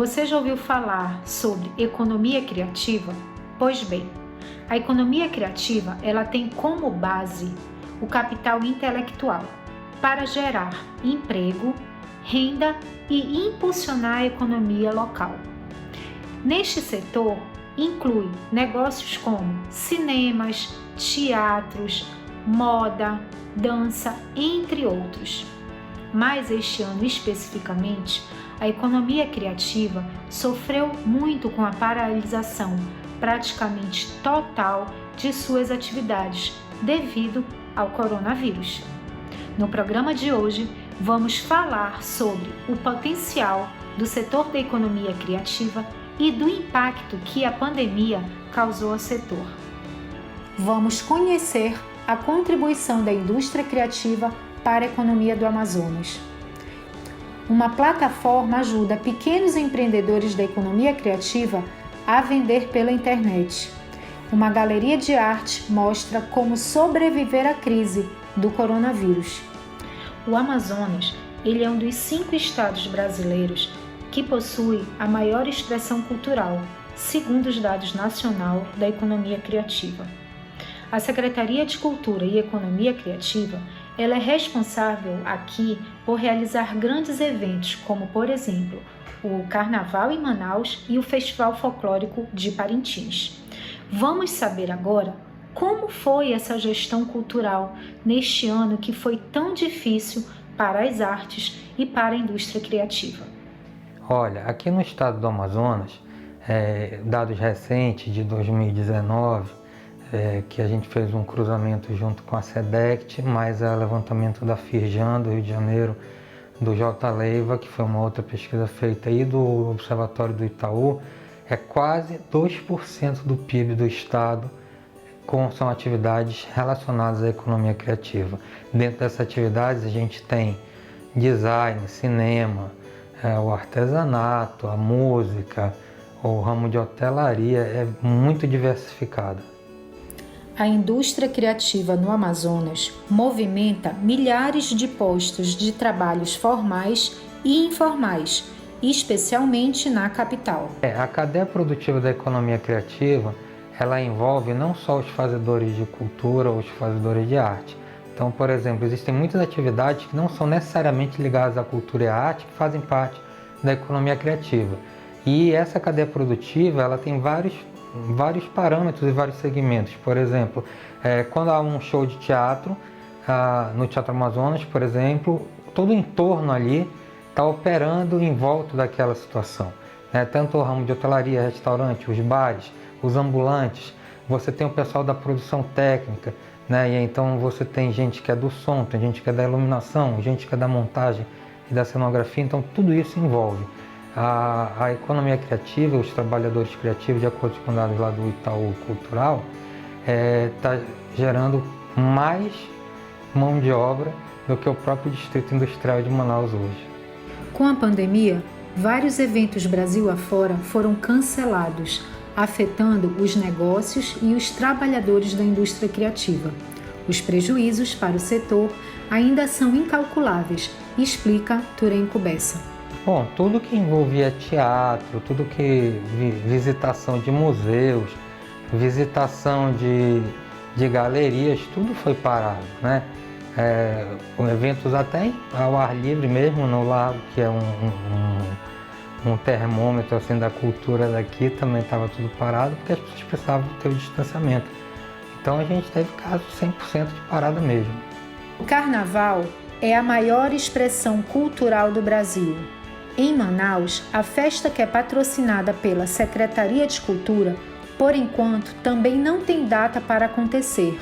Você já ouviu falar sobre economia criativa? Pois bem, a economia criativa ela tem como base o capital intelectual para gerar emprego, renda e impulsionar a economia local. Neste setor, inclui negócios como cinemas, teatros, moda, dança, entre outros. Mas este ano especificamente, a economia criativa sofreu muito com a paralisação praticamente total de suas atividades devido ao coronavírus. No programa de hoje, vamos falar sobre o potencial do setor da economia criativa e do impacto que a pandemia causou ao setor. Vamos conhecer a contribuição da indústria criativa para a economia do Amazonas. Uma plataforma ajuda pequenos empreendedores da economia criativa a vender pela internet. Uma galeria de arte mostra como sobreviver à crise do coronavírus. O Amazonas, ele é um dos 5 estados brasileiros que possui a maior expressão cultural, segundo os dados nacional da economia criativa. A Secretaria de Cultura e Economia Criativa, ela é responsável aqui por realizar grandes eventos, como por exemplo, o Carnaval em Manaus e o Festival Folclórico de Parintins. Vamos saber agora como foi essa gestão cultural neste ano que foi tão difícil para as artes e para a indústria criativa. Olha, aqui no estado do Amazonas, dados recentes de 2019, que a gente fez um cruzamento junto com a SEDECT, mais o levantamento da Firjan do Rio de Janeiro, do J. Leiva, que foi uma outra pesquisa feita aí do Observatório do Itaú, é quase 2% do PIB do estado são atividades relacionadas à economia criativa. Dentro dessas atividades a gente tem design, cinema, o artesanato, a música, o ramo de hotelaria, é muito diversificado. A indústria criativa no Amazonas movimenta milhares de postos de trabalhos formais e informais, especialmente na capital. A cadeia produtiva da economia criativa, ela envolve não só os fazedores de cultura ou os fazedores de arte. Então, por exemplo, existem muitas atividades que não são necessariamente ligadas à cultura e à arte, que fazem parte da economia criativa. E essa cadeia produtiva, ela tem vários parâmetros e vários segmentos. Por exemplo, quando há um show de teatro, no Teatro Amazonas, por exemplo, todo o entorno ali está operando em volta daquela situação. Tanto o ramo de hotelaria, restaurante, os bares, os ambulantes, você tem o pessoal da produção técnica, e então você tem gente que é do som, tem gente que é da iluminação, gente que é da montagem e da cenografia, então tudo isso envolve. A economia criativa, os trabalhadores criativos, de acordo com dados lá do Itaú Cultural, está gerando mais mão de obra do que o próprio Distrito Industrial de Manaus hoje. Com a pandemia, vários eventos Brasil afora foram cancelados, afetando os negócios e os trabalhadores da indústria criativa. Os prejuízos para o setor ainda são incalculáveis, explica Turenco Bessa. Bom, tudo que envolvia teatro, tudo que visitação de museus, visitação de galerias, tudo foi parado, com eventos até ao ar livre mesmo, no lago, que é um termômetro assim, da cultura daqui, também estava tudo parado, porque as pessoas precisavam ter o distanciamento. Então a gente teve casos 100% de parada mesmo. O Carnaval é a maior expressão cultural do Brasil. Em Manaus, a festa, que é patrocinada pela Secretaria de Cultura, por enquanto também não tem data para acontecer,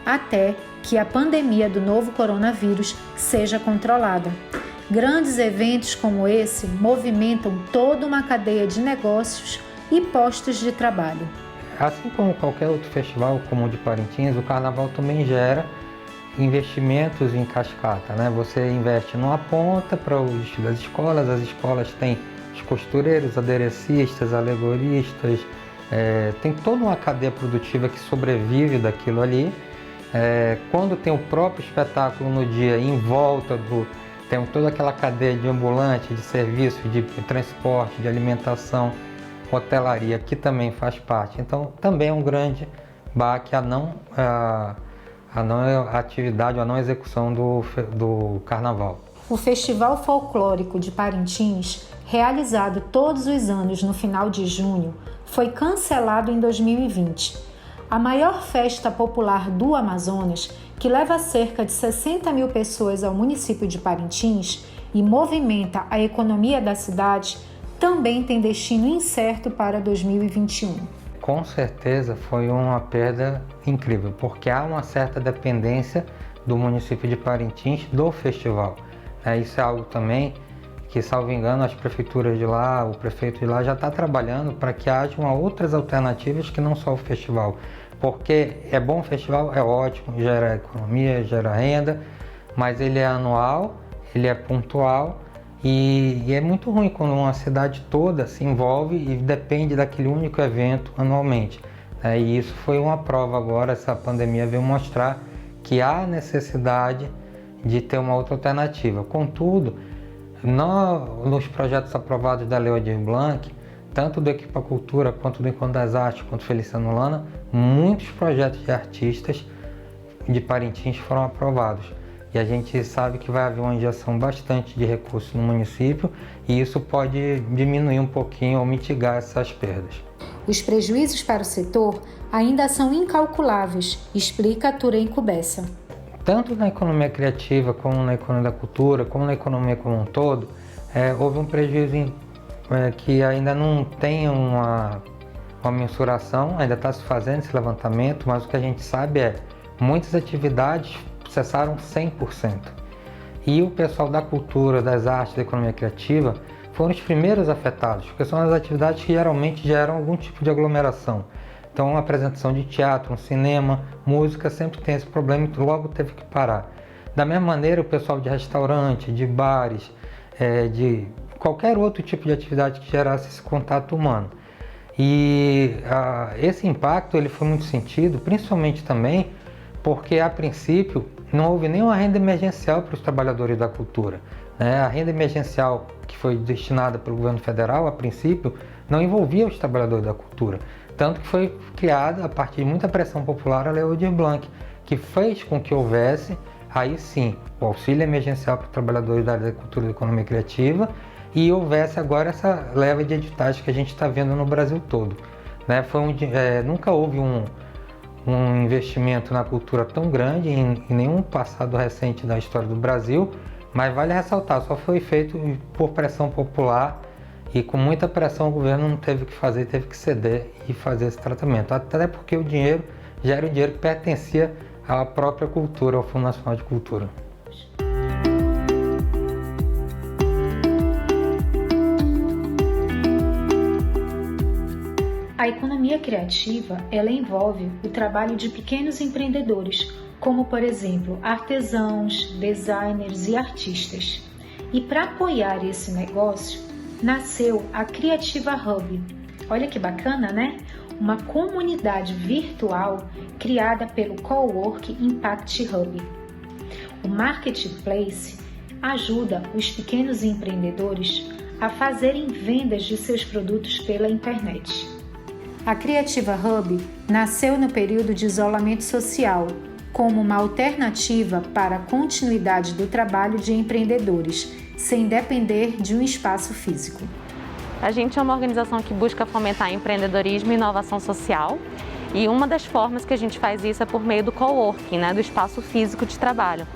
até que a pandemia do novo coronavírus seja controlada. Grandes eventos como esse movimentam toda uma cadeia de negócios e postos de trabalho. Assim como qualquer outro festival, como o de Parintins, o Carnaval também gera investimentos em cascata, Você investe numa ponta para o destino das escolas, as escolas têm os costureiros, aderecistas, alegoristas, tem toda uma cadeia produtiva que sobrevive daquilo ali. Quando tem o próprio espetáculo no dia, em volta temos toda aquela cadeia de ambulante, de serviço, de transporte, de alimentação, hotelaria, que também faz parte. Então, também é um grande baque a não atividade, a não execução do carnaval. O Festival Folclórico de Parintins, realizado todos os anos no final de junho, foi cancelado em 2020. A maior festa popular do Amazonas, que leva cerca de 60 mil pessoas ao município de Parintins e movimenta a economia da cidade, também tem destino incerto para 2021. Com certeza foi uma perda incrível, porque há uma certa dependência do município de Parintins do festival. Isso é algo também que, salvo engano, as prefeituras de lá, o prefeito de lá já está trabalhando para que hajam outras alternativas que não só o festival. Porque é bom o festival, é ótimo, gera economia, gera renda, mas ele é anual, ele é pontual e é muito ruim quando uma cidade toda se envolve e depende daquele único evento anualmente. E isso foi uma prova agora, essa pandemia veio mostrar que há necessidade de ter uma outra alternativa. Contudo, nos projetos aprovados da Lei Aldir Blanc, tanto do Equipa Cultura, quanto do Encontro das Artes, quanto do Feliciano Lana, muitos projetos de artistas de Parintins foram aprovados. E a gente sabe que vai haver uma injeção bastante de recursos no município e isso pode diminuir um pouquinho ou mitigar essas perdas. Os prejuízos para o setor ainda são incalculáveis, explica Turenco Bessa. Tanto na economia criativa, como na economia da cultura, como na economia como um todo, houve um prejuízo que ainda não tem uma mensuração, ainda está se fazendo esse levantamento, mas o que a gente sabe é que muitas atividades cessaram 100%. E o pessoal da cultura, das artes, da economia criativa foram os primeiros afetados, porque são as atividades que geralmente geram algum tipo de aglomeração. Então, uma apresentação de teatro, um cinema, música, sempre tem esse problema e logo teve que parar. Da mesma maneira, o pessoal de restaurante, de bares, de qualquer outro tipo de atividade que gerasse esse contato humano. E esse impacto ele foi muito sentido, principalmente também porque, a princípio, não houve nenhuma renda emergencial para os trabalhadores da cultura. A renda emergencial que foi destinada pelo governo federal, a princípio, não envolvia os trabalhadores da cultura. Tanto que foi criada, a partir de muita pressão popular, a Lei Aldir Blanc, que fez com que houvesse, aí sim, o auxílio emergencial para os trabalhadores da área da cultura e da economia criativa e houvesse agora essa leva de editais que a gente está vendo no Brasil todo. Nunca houve um investimento na cultura tão grande em nenhum passado recente da história do Brasil, mas vale ressaltar, só foi feito por pressão popular e com muita pressão o governo não teve que fazer, teve que ceder e fazer esse tratamento. Até porque o dinheiro já era um dinheiro que pertencia à própria cultura, ao Fundo Nacional de Cultura. A economia criativa, ela envolve o trabalho de pequenos empreendedores, como, por exemplo, artesãos, designers e artistas. E para apoiar esse negócio, nasceu a Criativa Hub. Olha que bacana, né? Uma comunidade virtual criada pelo Cowork Impact Hub. O Marketplace ajuda os pequenos empreendedores a fazerem vendas de seus produtos pela internet. A Criativa Hub nasceu no período de isolamento social, como uma alternativa para a continuidade do trabalho de empreendedores, sem depender de um espaço físico. A gente é uma organização que busca fomentar empreendedorismo e inovação social, e uma das formas que a gente faz isso é por meio do coworking, do espaço físico de trabalho.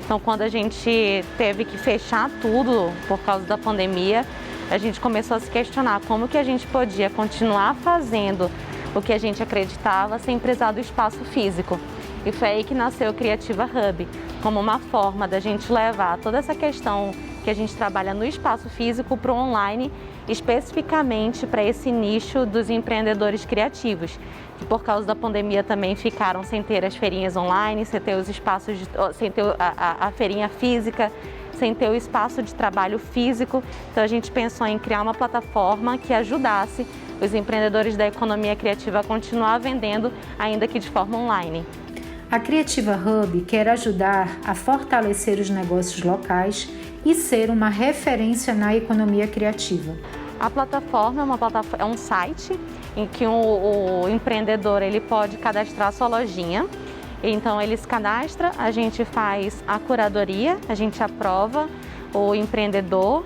Então, quando a gente teve que fechar tudo por causa da pandemia, a gente começou a se questionar como que a gente podia continuar fazendo o que a gente acreditava sem precisar do espaço físico. E foi aí que nasceu o Criativa Hub, como uma forma da gente levar toda essa questão que a gente trabalha no espaço físico para o online, especificamente para esse nicho dos empreendedores criativos, que por causa da pandemia também ficaram sem ter as feirinhas online, sem ter os espaços, sem ter a feirinha física, sem ter o espaço de trabalho físico. Então a gente pensou em criar uma plataforma que ajudasse os empreendedores da economia criativa a continuar vendendo, ainda que de forma online. A Creativa Hub quer ajudar a fortalecer os negócios locais e ser uma referência na economia criativa. A plataforma é um site em que o empreendedor ele pode cadastrar sua lojinha. Então ele se cadastra, a gente faz a curadoria, a gente aprova o empreendedor,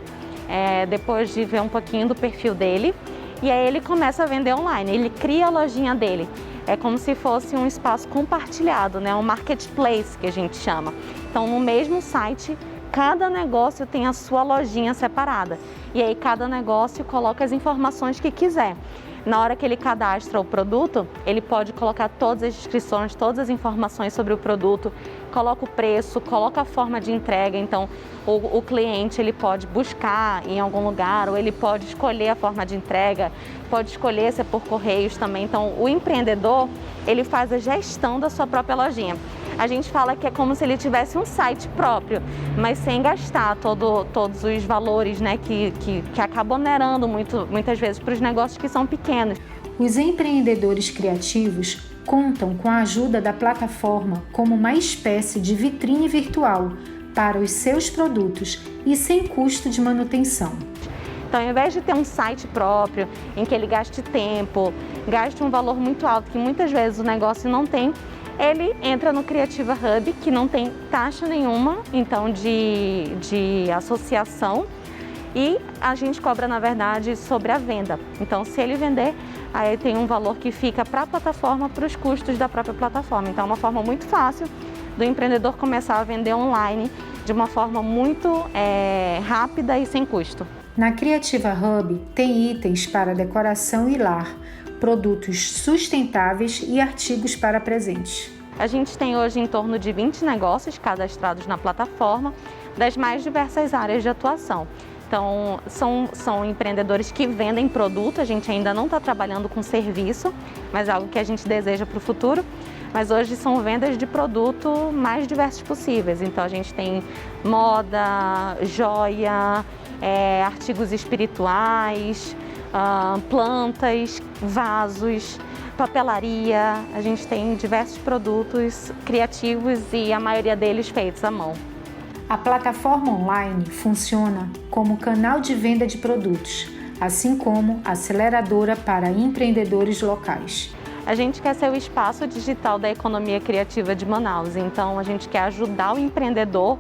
depois de ver um pouquinho do perfil dele, e aí ele começa a vender online, ele cria a lojinha dele. É como se fosse um espaço compartilhado, né? Um marketplace que a gente chama. Então no mesmo site, cada negócio tem a sua lojinha separada, e aí cada negócio coloca as informações que quiser. Na hora que ele cadastra o produto, ele pode colocar todas as descrições, todas as informações sobre o produto, coloca o preço, coloca a forma de entrega. Então, o cliente ele pode buscar em algum lugar, ou ele pode escolher a forma de entrega, pode escolher se é por correios também. Então, o empreendedor, ele faz a gestão da sua própria lojinha. A gente fala que é como se ele tivesse um site próprio, mas sem gastar todos os valores, né, que acabam onerando muitas vezes para os negócios que são pequenos. Os empreendedores criativos contam com a ajuda da plataforma como uma espécie de vitrine virtual para os seus produtos e sem custo de manutenção. Então, ao invés de ter um site próprio, em que ele gaste tempo, gaste um valor muito alto, que muitas vezes o negócio não tem, ele entra no Creativa Hub, que não tem taxa nenhuma, então, de associação, e a gente cobra, na verdade, sobre a venda. Então, se ele vender, aí tem um valor que fica para a plataforma, para os custos da própria plataforma. Então, é uma forma muito fácil do empreendedor começar a vender online de uma forma muito rápida e sem custo. Na Creativa Hub tem itens para decoração e lar, produtos sustentáveis e artigos para presentes. A gente tem hoje em torno de 20 negócios cadastrados na plataforma, das mais diversas áreas de atuação. Então, são empreendedores que vendem produto, a gente ainda não está trabalhando com serviço, mas é algo que a gente deseja para o futuro. Mas hoje são vendas de produto mais diversos possíveis. Então, a gente tem moda, joia, artigos espirituais, plantas, vasos, papelaria. A gente tem diversos produtos criativos e a maioria deles feitos à mão. A plataforma online funciona como canal de venda de produtos, assim como aceleradora para empreendedores locais. A gente quer ser o espaço digital da economia criativa de Manaus, então a gente quer ajudar o empreendedor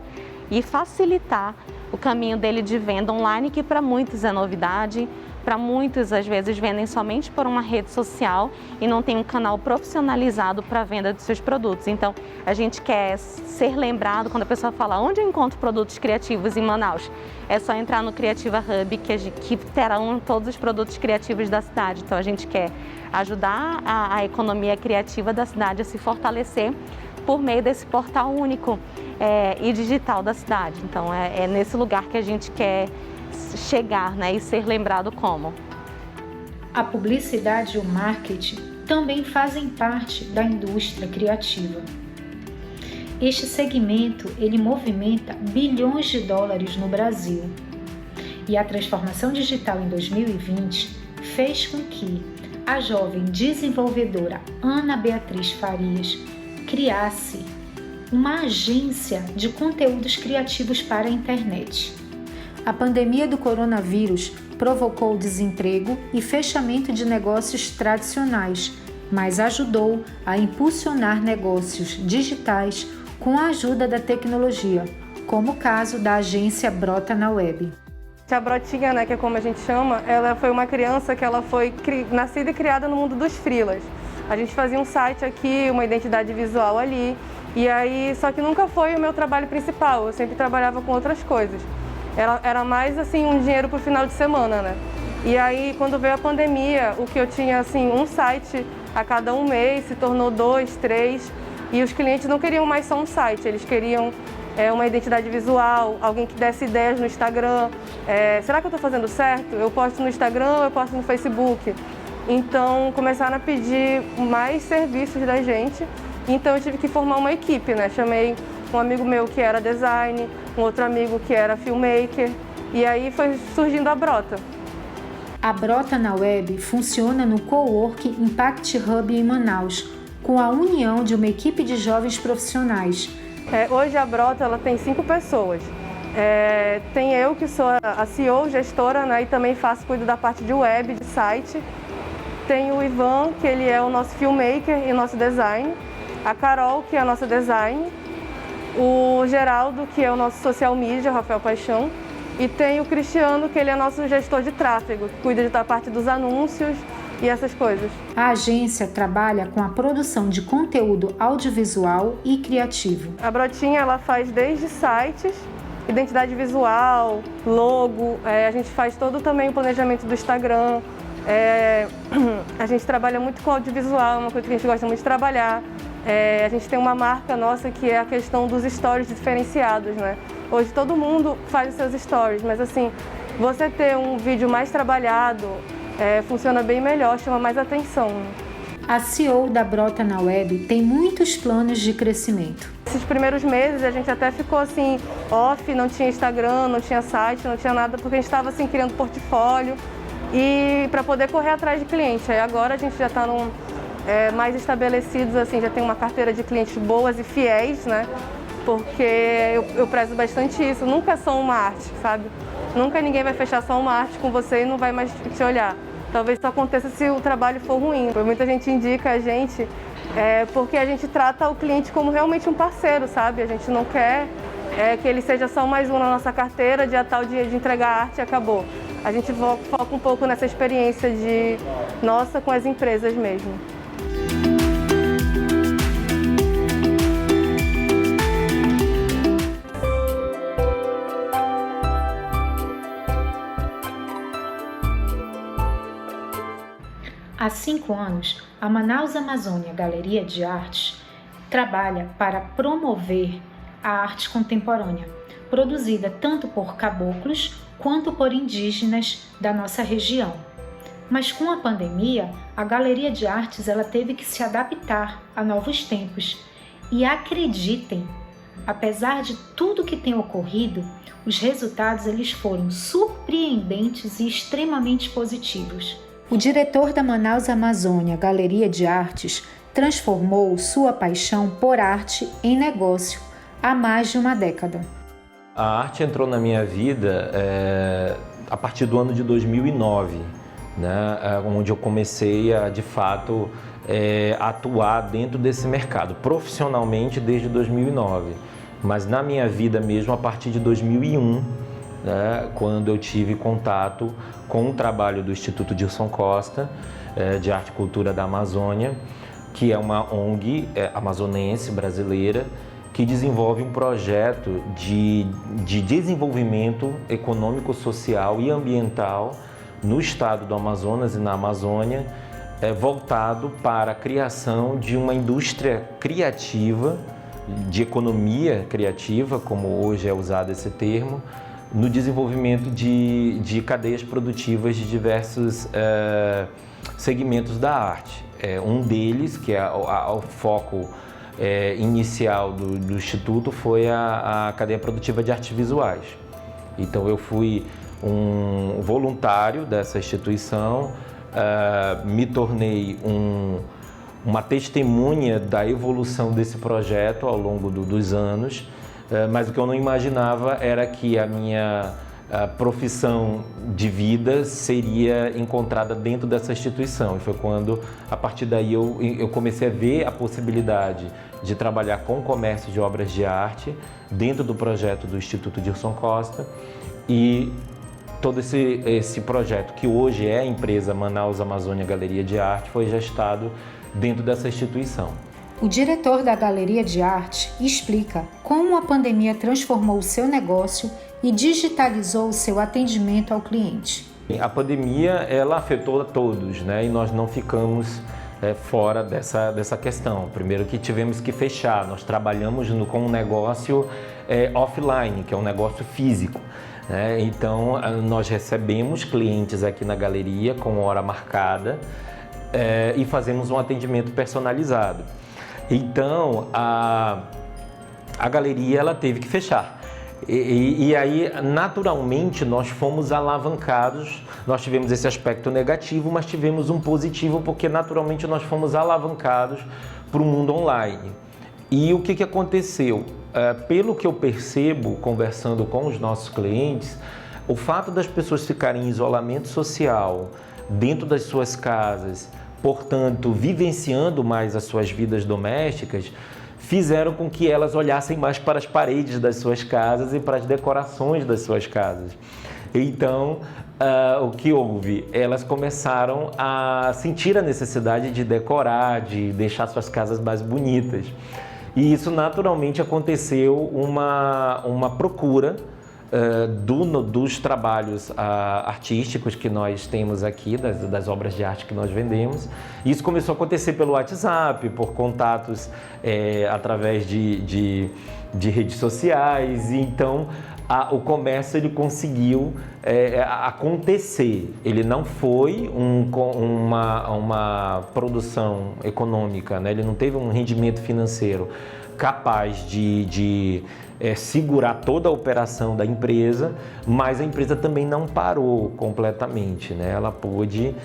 e facilitar o caminho dele de venda online, que para muitos é novidade, para muitos às vezes vendem somente por uma rede social e não tem um canal profissionalizado para a venda de seus produtos. Então a gente quer ser lembrado quando a pessoa fala onde eu encontro produtos criativos em Manaus. É só entrar no Creativa Hub que terão todos os produtos criativos da cidade. Então a gente quer ajudar a economia criativa da cidade a se fortalecer por meio desse portal único e digital da cidade. Então é nesse lugar que a gente quer chegar, né, e ser lembrado como. A publicidade e o marketing também fazem parte da indústria criativa. Este segmento, ele movimenta bilhões de dólares no Brasil. E a transformação digital em 2020 fez com que a jovem desenvolvedora Ana Beatriz Farias criasse uma agência de conteúdos criativos para a internet. A pandemia do coronavírus provocou desemprego e fechamento de negócios tradicionais, mas ajudou a impulsionar negócios digitais com a ajuda da tecnologia, como o caso da agência Brota na Web. A Brotinha, né, que é como a gente chama, ela foi uma criança que ela foi nascida e criada no mundo dos freelas. A gente fazia um site aqui, uma identidade visual ali, e aí, só que nunca foi o meu trabalho principal, eu sempre trabalhava com outras coisas. Era mais assim um dinheiro para o final de semana, né? E aí, quando veio a pandemia, o que eu tinha assim um site a cada um mês se tornou 2, 3, e os clientes não queriam mais só um site, eles queriam uma identidade visual, alguém que desse ideias no Instagram. Será que eu estou fazendo certo? Eu posto no Instagram, eu posto no Facebook. Então começaram a pedir mais serviços da gente, então eu tive que formar uma equipe, né? Chamei um amigo meu que era design, um outro amigo que era filmmaker, e aí foi surgindo a Brota. A Brota na Web funciona no Cowork Impact Hub em Manaus, com a união de uma equipe de jovens profissionais. Hoje a Brota ela tem 5 pessoas. Tem eu, que sou a CEO, gestora, né, e também cuido da parte de web, de site. Tem o Ivan, que ele é o nosso filmmaker e nosso design. A Carol, que é a nossa design. O Geraldo, que é o nosso social media, Rafael Paixão. E tem o Cristiano, que ele é nosso gestor de tráfego, que cuida da parte dos anúncios e essas coisas. A agência trabalha com a produção de conteúdo audiovisual e criativo. A Brotinha ela faz desde sites, identidade visual, logo, a gente faz todo também o planejamento do Instagram. A gente trabalha muito com audiovisual, é uma coisa que a gente gosta muito de trabalhar. A gente tem uma marca nossa que é a questão dos stories diferenciados, né? Hoje todo mundo faz os seus stories, mas assim, você ter um vídeo mais trabalhado funciona bem melhor, chama mais atenção. A CEO da Brota na Web tem muitos planos de crescimento. Esses primeiros meses a gente até ficou assim, off, não tinha Instagram, não tinha site, não tinha nada, porque a gente estava assim criando portfólio e para poder correr atrás de cliente. Aí agora a gente já está mais estabelecidos, assim, já tem uma carteira de clientes boas e fiéis, né? Porque eu prezo bastante isso, nunca é só uma arte, sabe? Nunca ninguém vai fechar só uma arte com você e não vai mais te olhar. Talvez isso aconteça se o trabalho for ruim. Muita gente indica a gente porque a gente trata o cliente como realmente um parceiro, sabe? A gente não quer que ele seja só mais um na nossa carteira, dia tal dia de entregar a arte e acabou. A gente foca um pouco nessa experiência nossa com as empresas mesmo. Há 5 anos, a Manaus Amazônia Galeria de Artes trabalha para promover a arte contemporânea, produzida tanto por caboclos quanto por indígenas da nossa região. Mas com a pandemia, a Galeria de Artes ela teve que se adaptar a novos tempos. E acreditem, apesar de tudo que tem ocorrido, os resultados eles foram surpreendentes e extremamente positivos. O diretor da Manaus Amazônia Galeria de Artes transformou sua paixão por arte em negócio há mais de uma década. A arte entrou na minha vida a partir do ano de 2009, né, onde eu comecei a, de fato, atuar dentro desse mercado, profissionalmente desde 2009, mas na minha vida mesmo a partir de 2001, né, quando eu tive contato com o trabalho do Instituto Dilson Costa, de Arte e Cultura da Amazônia, que é uma ONG amazonense brasileira que desenvolve um projeto de desenvolvimento econômico, social e ambiental no estado do Amazonas e na Amazônia, voltado para a criação de uma indústria criativa, de economia criativa, como hoje é usado esse termo, no desenvolvimento de cadeias produtivas de diversos segmentos da arte. Um deles, que é o foco inicial do Instituto, foi a cadeia produtiva de artes visuais. Então eu fui um voluntário dessa instituição, me tornei uma testemunha da evolução desse projeto ao longo dos anos, mas o que eu não imaginava era que a minha profissão de vida seria encontrada dentro dessa instituição. E foi quando, a partir daí, eu comecei a ver a possibilidade de trabalhar com o comércio de obras de arte dentro do projeto do Instituto Dilson Costa, e todo esse projeto, que hoje é a empresa Manaus Amazônia Galeria de Arte, foi gestado dentro dessa instituição. O diretor da Galeria de Arte explica como a pandemia transformou o seu negócio e digitalizou o seu atendimento ao cliente. A pandemia ela afetou a todos, né? E nós não ficamos fora dessa questão. Primeiro que tivemos que fechar, nós trabalhamos com um negócio offline, que é um negócio físico. Então, nós recebemos clientes aqui na galeria com hora marcada e fazemos um atendimento personalizado. Então, a galeria ela teve que fechar. E aí, naturalmente, nós fomos alavancados, nós tivemos esse aspecto negativo, mas tivemos um positivo, porque naturalmente nós fomos alavancados para o mundo online. E o que aconteceu? Pelo que eu percebo, conversando com os nossos clientes, o fato das pessoas ficarem em isolamento social, dentro das suas casas, portanto, vivenciando mais as suas vidas domésticas, fizeram com que elas olhassem mais para as paredes das suas casas e para as decorações das suas casas. Então, o que houve? Elas começaram a sentir a necessidade de decorar, de deixar suas casas mais bonitas. E isso naturalmente aconteceu uma procura dos trabalhos artísticos que nós temos aqui, das obras de arte que nós vendemos. Isso começou a acontecer pelo WhatsApp, por contatos através de redes sociais, e então o comércio ele conseguiu acontecer. Ele não foi uma produção econômica, né? Ele não teve um rendimento financeiro capaz de segurar toda a operação da empresa, mas a empresa também não parou completamente, né? Ela pôde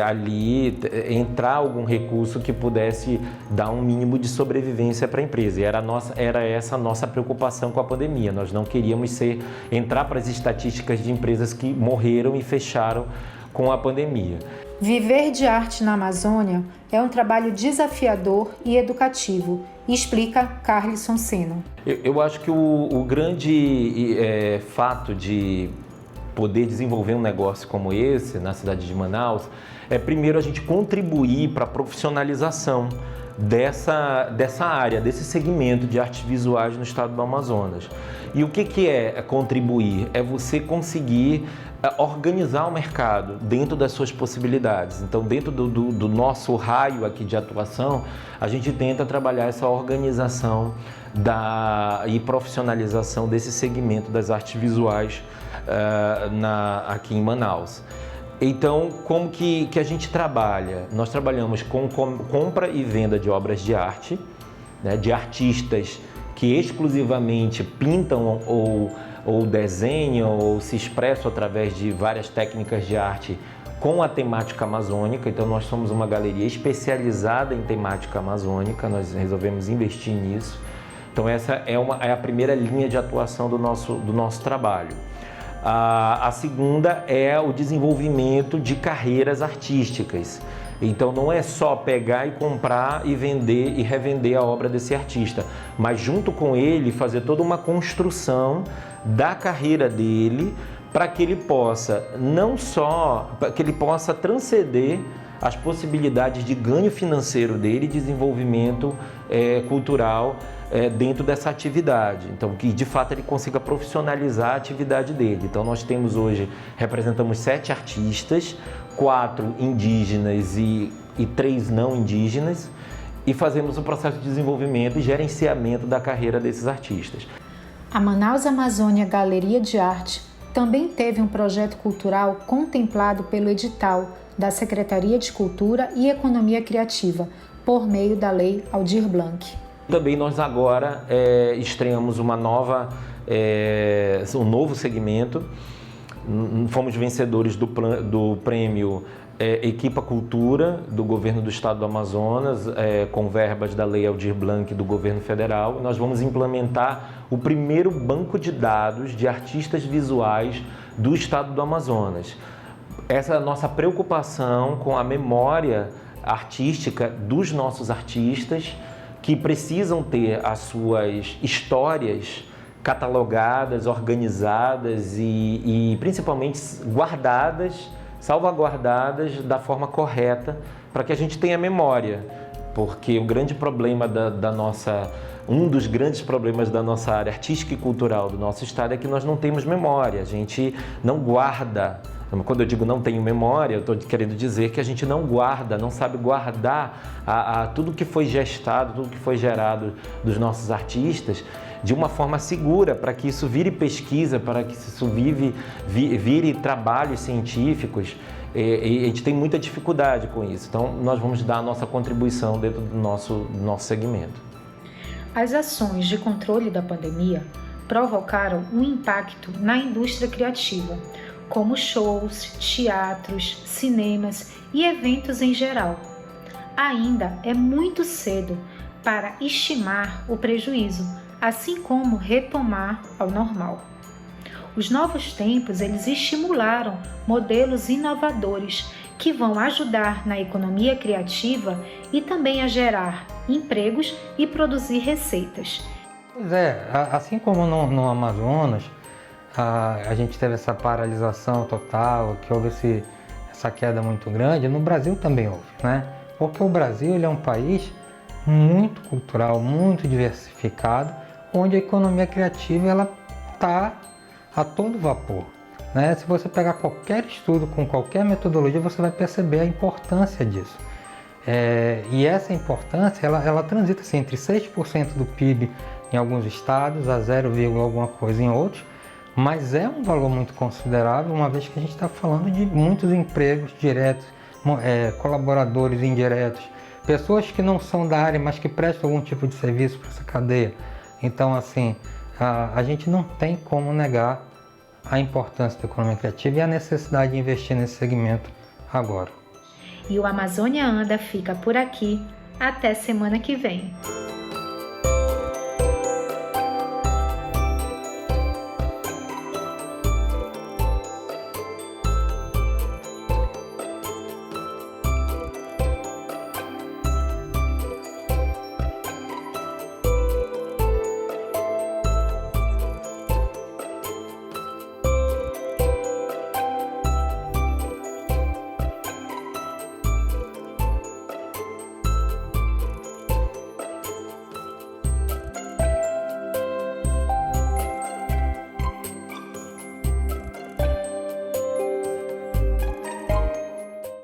ali entrar algum recurso que pudesse dar um mínimo de sobrevivência para a empresa. E era essa a nossa preocupação com a pandemia. Nós não queríamos entrar para as estatísticas de empresas que morreram e fecharam com a pandemia. Viver de arte na Amazônia é um trabalho desafiador e educativo, explica Carlisson Seno. Eu acho que o grande fato de poder desenvolver um negócio como esse na cidade de Manaus é, primeiro, a gente contribuir para a profissionalização dessa área, desse segmento de artes visuais no estado do Amazonas. E o que é contribuir? É você conseguir organizar o mercado dentro das suas possibilidades. Então, dentro do nosso raio aqui de atuação, a gente tenta trabalhar essa organização e profissionalização desse segmento das artes visuais aqui em Manaus. Então, como que a gente trabalha? Nós trabalhamos com compra e venda de obras de arte, né, de artistas que exclusivamente pintam ou desenham ou se expressam através de várias técnicas de arte com a temática amazônica. Então, nós somos uma galeria especializada em temática amazônica, nós resolvemos investir nisso. Então, essa é a primeira linha de atuação do nosso trabalho. A segunda é o desenvolvimento de carreiras artísticas. Então, não é só pegar e comprar e vender e revender a obra desse artista, mas junto com ele fazer toda uma construção da carreira dele para que ele possa transcender as possibilidades de ganho financeiro dele e desenvolvimento cultural dentro dessa atividade. Então, que de fato ele consiga profissionalizar a atividade dele. Então, nós temos hoje, representamos 7 artistas, 4 indígenas e 3 não indígenas, e fazemos o processo de desenvolvimento e gerenciamento da carreira desses artistas. A Manaus Amazônia Galeria de Arte também teve um projeto cultural contemplado pelo edital da Secretaria de Cultura e Economia Criativa, por meio da Lei Aldir Blanc. Também nós agora estreamos um novo segmento. Fomos vencedores do prêmio Equipa Cultura do Governo do Estado do Amazonas, com verbas da Lei Aldir Blanc do Governo Federal. Nós vamos implementar o primeiro banco de dados de artistas visuais do Estado do Amazonas. Essa é a nossa preocupação com a memória artística dos nossos artistas, que precisam ter as suas histórias catalogadas, organizadas e principalmente salvaguardadas da forma correta, para que a gente tenha memória, porque o grande problema um dos grandes problemas da nossa área artística e cultural do nosso estado é que nós não temos memória, a gente não guarda. Quando eu digo não tenho memória, eu estou querendo dizer que a gente não guarda, não sabe guardar tudo que foi gestado, tudo que foi gerado dos nossos artistas de uma forma segura, para que isso vire pesquisa, para que isso vire trabalhos científicos. E a gente tem muita dificuldade com isso. Então, nós vamos dar a nossa contribuição dentro do nosso segmento. As ações de controle da pandemia provocaram um impacto na indústria criativa, como shows, teatros, cinemas e eventos em geral. Ainda é muito cedo para estimar o prejuízo, assim como retomar ao normal. Os novos tempos, eles estimularam modelos inovadores que vão ajudar na economia criativa e também a gerar empregos e produzir receitas. Pois é, assim como no Amazonas, a gente teve essa paralisação total, que houve essa queda muito grande, no Brasil também houve, né? Porque o Brasil ele é um país muito cultural, muito diversificado, onde a economia criativa ela está a todo vapor, né? Se você pegar qualquer estudo com qualquer metodologia, você vai perceber a importância disso. E essa importância, ela transita assim, entre 6% do PIB em alguns estados, a 0, alguma coisa em outros, mas é um valor muito considerável, uma vez que a gente está falando de muitos empregos diretos, colaboradores indiretos, pessoas que não são da área, mas que prestam algum tipo de serviço para essa cadeia. Então, assim, a gente não tem como negar a importância da economia criativa e a necessidade de investir nesse segmento agora. E o Amazônia Anda fica por aqui. Até semana que vem.